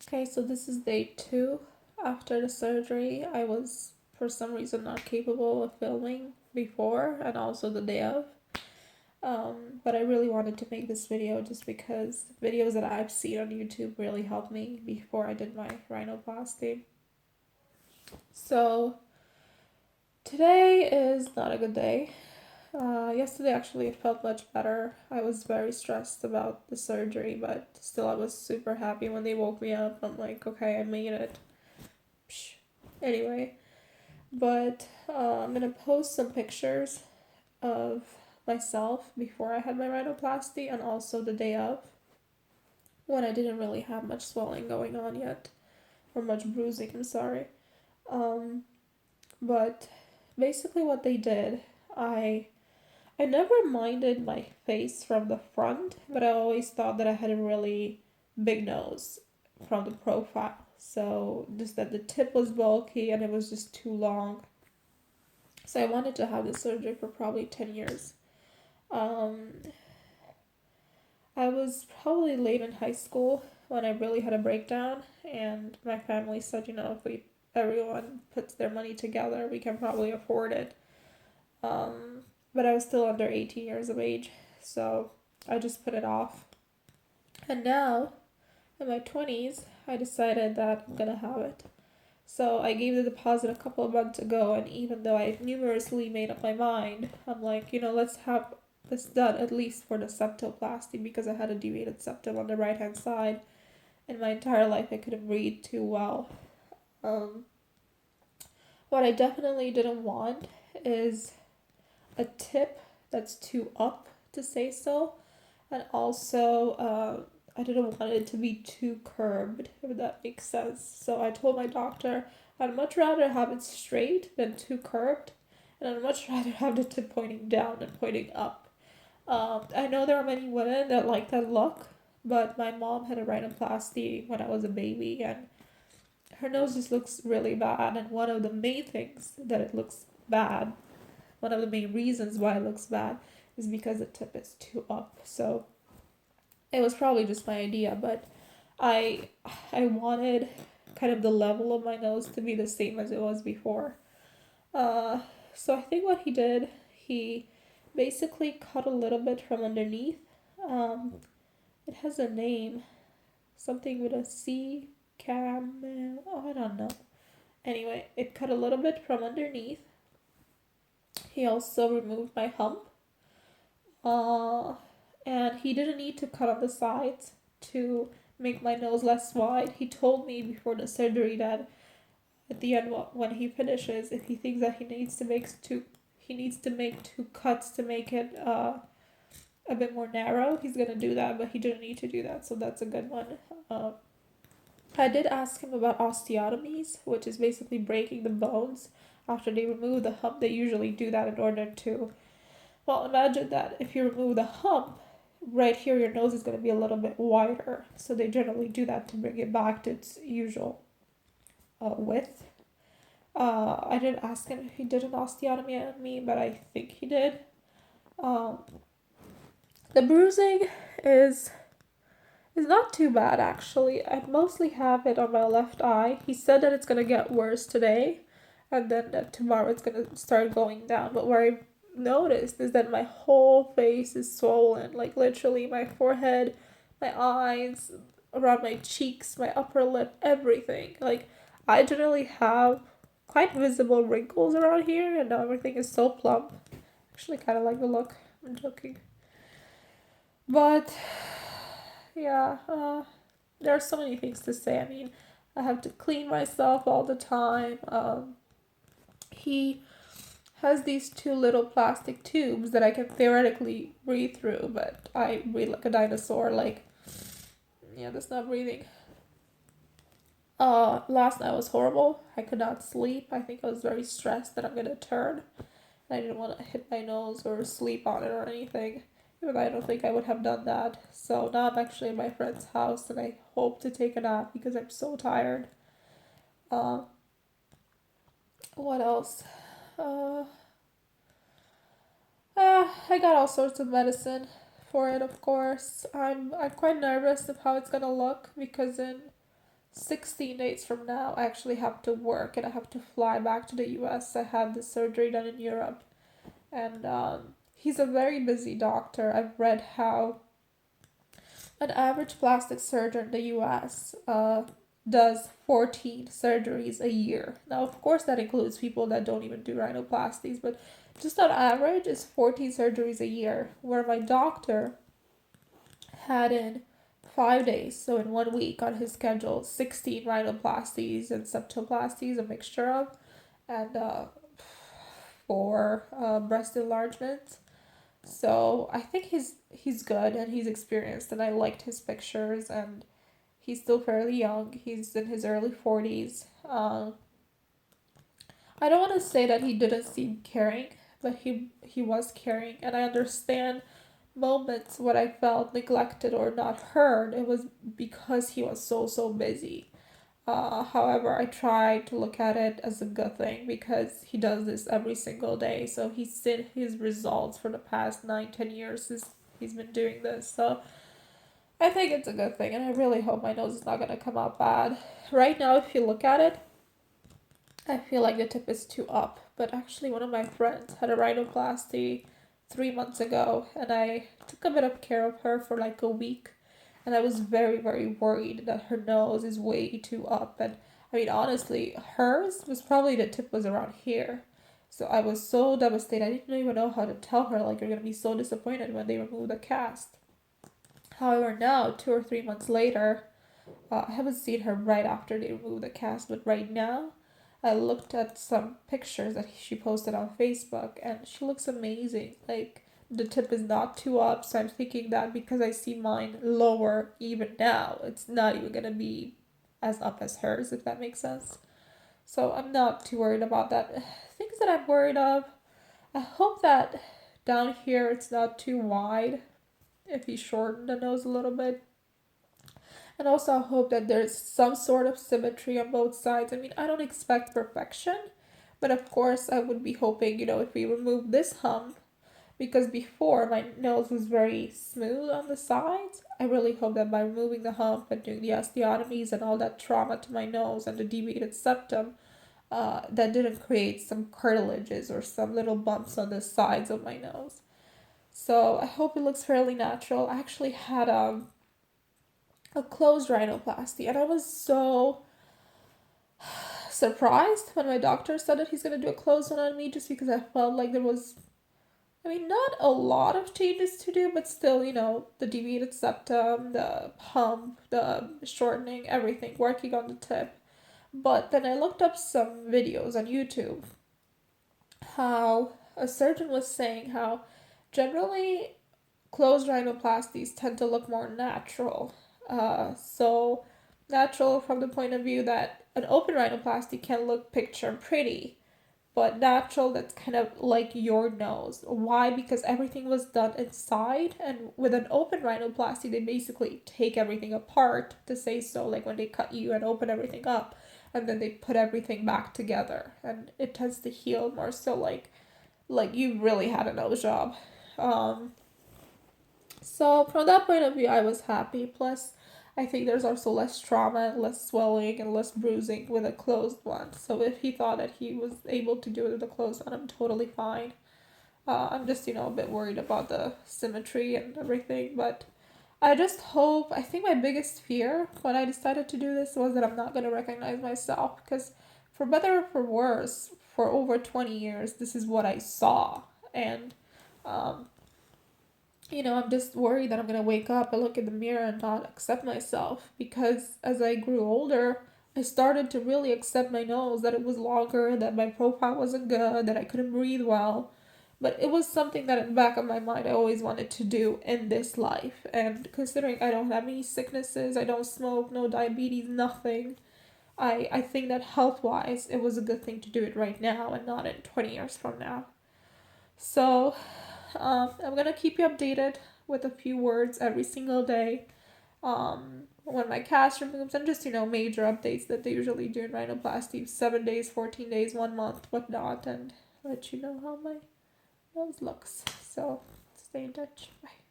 Okay, so this is day 2 after the surgery. I was, for some reason, not capable of filming before and also the day of. But I really wanted to make this video just because videos that I've seen on YouTube really helped me before I did my rhinoplasty. So today is not a good day. Yesterday actually it felt much better. I was very stressed about the surgery, but still I was super happy when they woke me up. I'm like, okay, I made it. Psh. Anyway, but I'm gonna post some pictures of myself before I had my rhinoplasty and also the day of when I didn't really have much swelling going on yet or much bruising. I'm sorry. Um, but basically what they did, I I never minded my face from the front, but I always thought that I had a really big nose from the profile. So just that the tip was bulky and it was just too long. So I wanted to have this surgery for probably 10 years. Um, I was probably late in high school when I really had a breakdown, and my family said, if we everyone puts their money together, we can probably afford it. Um, but I was still under 18 years of age, so I just put it off. And now, in my 20s, I decided that I'm gonna have it. So I gave the deposit a couple of months ago, and even though I numerously made up my mind, I'm like, let's have this done at least for the septoplasty because I had a deviated septum on the right hand side. In my entire life, I couldn't breathe too well. Um, what I definitely didn't want is a tip that's too up, to say so, and also I didn't want it to be too curved, if that makes sense. So I told my doctor I'd much rather have it straight than too curved, and I'd much rather have the tip pointing down than pointing up. I know there are many women that like that look, but my mom had a rhinoplasty when I was a baby, and her nose just looks really bad. And one of the main things that it looks bad, one of the main reasons why it looks bad, is because the tip is too up. So it was probably just my idea, but I I wanted kind of the level of my nose to be the same as it was before. Uh, so I think what he did, he basically cut a little bit from underneath. Um, it has a name, something with a C, cam. Oh, I don't know. Anyway, it cut a little bit from underneath. He also removed my hump. Uh, and he didn't need to cut on the sides to make my nose less wide. He told me before the surgery that at the end, when he finishes, if he thinks that he needs to make two cuts to make it a bit more narrow. He's gonna do that, but he didn't need to do that, so that's a good one. Uh, I did ask him about osteotomies, which is basically breaking the bones after they remove the hump. They usually do that in order to, well, imagine that if you remove the hump, right here your nose is going to be a little bit wider. So they generally do that to bring it back to its usual width. I did ask him if he did an osteotomy on me, but I think he did. Um, the bruising is is not too bad actually. I mostly have it on my left eye. He said that it's gonna get worse today, and then that tomorrow it's gonna start going down. But what I noticed is that my whole face is swollen, like literally my forehead, my eyes, around my cheeks, my upper lip, everything. Like I generally have quite visible wrinkles around here, and now everything is so plump. Actually, kind of like the look. I'm joking, but yeah, there are so many things to say. I mean, I have to clean myself all the time. He has these two little plastic tubes that I can theoretically breathe through, but I breathe like a dinosaur. Like, yeah, that's not breathing. Last night was horrible. I could not sleep. I think I was very stressed that I'm gonna turn. I didn't want to hit my nose or sleep on it or anything. Even though I don't think I would have done that. So now I'm actually in my friend's house and I hope to take a nap because I'm so tired. Uh, what else? Uh, I got all sorts of medicine for it, of course. I'm quite nervous of how it's gonna look because in 16 days from now, I actually have to work and I have to fly back to the US. I had the surgery done in Europe. And he's a very busy doctor. I've read how an average plastic surgeon in the US does 14 surgeries a year. Now, of course, that includes people that don't even do rhinoplasties, but just on average, is 14 surgeries a year. Where my doctor had in 5 days, so in 1 week on his schedule, 16 rhinoplasties and septoplasties, a mixture of, and 4 breast enlargements. So I think he's good and he's experienced, and I liked his pictures. And he's still fairly young. He's in his early 40s. I don't want to say that he didn't seem caring, but he was caring, and I understand moments when I felt neglected or not heard. It was because he was so busy. However, I try to look at it as a good thing because he does this every single day. So he's seen his results for the past 9, 10 years since he's been doing this. So I think it's a good thing, and I really hope my nose is not gonna come out bad. Right now, if you look at it, I feel like the tip is too up. But actually, one of my friends had a rhinoplasty 3 months ago, and I took a bit of care of her for like a week. And I was very worried that her nose is way too up. And I mean, honestly, hers was probably the tip was around here. So I was so devastated. I didn't even know how to tell her, like, you're going to be so disappointed when they remove the cast. However, now, 2 or 3 months later, I haven't seen her right after they removed the cast, but right now, I looked at some pictures that she posted on Facebook, and she looks amazing. Like, the tip is not too up, so I'm thinking that because I see mine lower even now, it's not even gonna be as up as hers, if that makes sense. So I'm not too worried about that. Things that I'm worried of, I hope that down here it's not too wide if he shortened the nose a little bit. And also, I hope that there's some sort of symmetry on both sides. I mean, I don't expect perfection, but of course, I would be hoping, if we remove this hump, because before my nose was very smooth on the sides. I really hope that by removing the hump and doing the osteotomies and all that trauma to my nose and the deviated septum, that didn't create some cartilages or some little bumps on the sides of my nose. So I hope it looks fairly natural. I actually had a closed rhinoplasty, and I was so surprised when my doctor said that he's going to do a closed one on me, just because I felt like there was, I mean, not a lot of changes to do, but still, the deviated septum, the hump, the shortening, everything, working on the tip. But then I looked up some videos on YouTube, how a surgeon was saying how generally closed rhinoplasties tend to look more natural. So natural from the point of view that an open rhinoplasty can look picture pretty, but natural that's kind of like your nose. Why? Because everything was done inside, and with an open rhinoplasty, they basically take everything apart, to say so, like when they cut you and open everything up, and then they put everything back together, and it tends to heal more so like you really had a nose job. So from that point of view, I was happy. Plus, I think there's also less trauma and less swelling and less bruising with a closed one. So if he thought that he was able to do it with a closed one, I'm totally fine. I'm just, a bit worried about the symmetry and everything. But I just hope, I think my biggest fear when I decided to do this was that I'm not going to recognize myself. Because for better or for worse, for over 20 years, this is what I saw. And um, I'm just worried that I'm going to wake up and look in the mirror and not accept myself, because as I grew older, I started to really accept my nose, that it was longer, that my profile wasn't good, that I couldn't breathe well. But it was something that in the back of my mind I always wanted to do in this life. And considering I don't have any sicknesses, I don't smoke, no diabetes, nothing, I think that health-wise, it was a good thing to do it right now and not in 20 years from now. So I'm gonna keep you updated with a few words every single day. When my cast removes, and just major updates that they usually do in rhinoplasty, 7 days, 14 days, 1 month, whatnot, and let you know how my nose looks. So stay in touch. Bye.